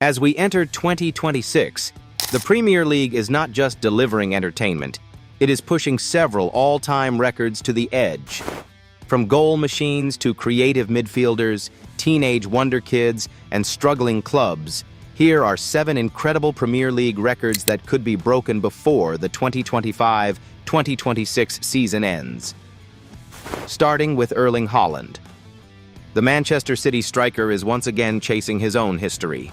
As we enter 2026, the Premier League is not just delivering entertainment, it is pushing several all-time records to the edge. From goal machines to creative midfielders, teenage wonderkids, and struggling clubs, here are 7 incredible Premier League records that could be broken before the 2025-2026 season ends. Starting with Erling Haaland. The Manchester City striker is once again chasing his own history.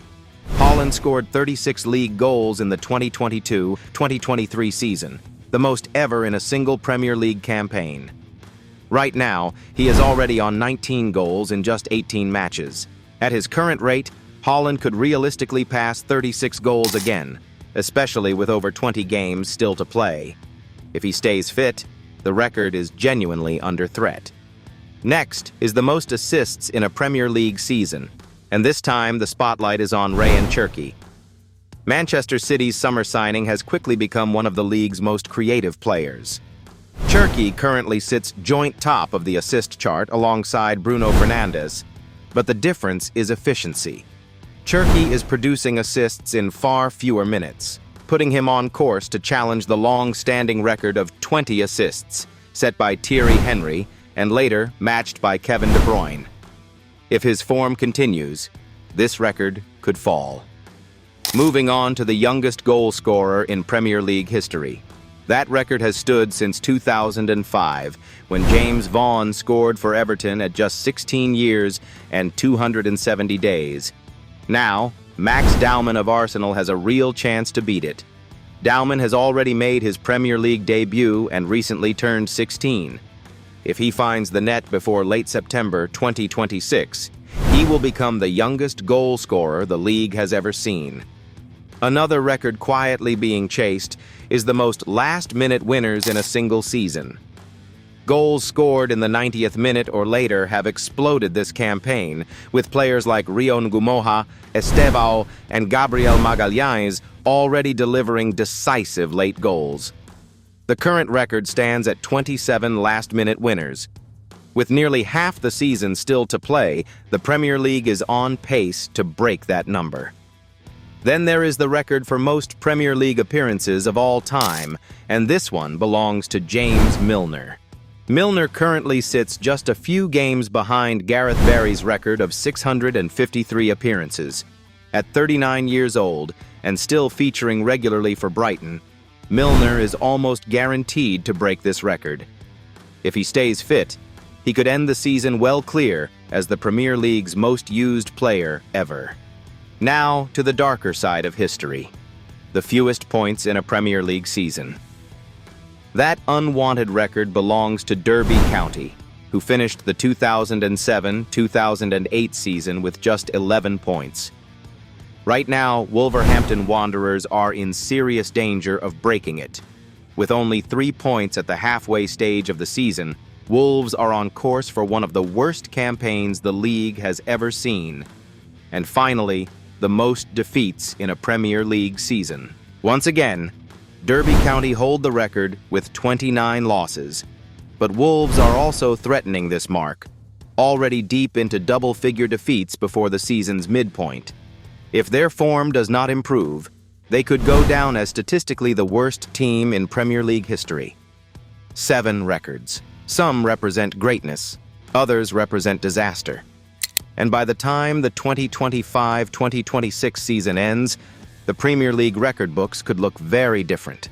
Haaland scored 36 league goals in the 2022-2023 season, the most ever in a single Premier League campaign. Right now, he is already on 19 goals in just 18 matches. At his current rate, Haaland could realistically pass 36 goals again, especially with over 20 games still to play. If he stays fit, the record is genuinely under threat. Next is the most assists in a Premier League season, and this time the spotlight is on Ryan Cherki. Manchester City's summer signing has quickly become one of the league's most creative players. Cherki currently sits joint top of the assist chart alongside Bruno Fernandes, but the difference is efficiency. Cherki is producing assists in far fewer minutes, putting him on course to challenge the long-standing record of 20 assists, set by Thierry Henry and later matched by Kevin De Bruyne. If his form continues, this record could fall. Moving on to the youngest goal scorer in Premier League history. That record has stood since 2005, when James Vaughan scored for Everton at just 16 years and 270 days. Now, Max Dowman of Arsenal has a real chance to beat it. Dowman has already made his Premier League debut and recently turned 16. If he finds the net before late September 2026, he will become the youngest goal scorer the league has ever seen. Another record quietly being chased is the most last-minute winners in a single season. Goals scored in the 90th minute or later have exploded this campaign, with players like Rion Gumoha, Estevao, and Gabriel Magalhães already delivering decisive late goals. The current record stands at 27 last-minute winners. With nearly half the season still to play, the Premier League is on pace to break that number. Then there is the record for most Premier League appearances of all time, and this one belongs to James Milner. Milner currently sits just a few games behind Gareth Barry's record of 653 appearances. At 39 years old, and still featuring regularly for Brighton, Milner is almost guaranteed to break this record. If he stays fit, he could end the season well clear as the Premier League's most used player ever. Now to the darker side of history, the fewest points in a Premier League season. That unwanted record belongs to Derby County, who finished the 2007-2008 season with just 11 points. Right now, Wolverhampton Wanderers are in serious danger of breaking it. With only 3 points at the halfway stage of the season, Wolves are on course for one of the worst campaigns the league has ever seen. And finally, the most defeats in a Premier League season. Once again, Derby County hold the record with 29 losses, but Wolves are also threatening this mark, already deep into double-figure defeats before the season's midpoint. If their form does not improve, they could go down as statistically the worst team in Premier League history. 7 records. Some represent greatness, others represent disaster. And by the time the 2025-2026 season ends, the Premier League record books could look very different.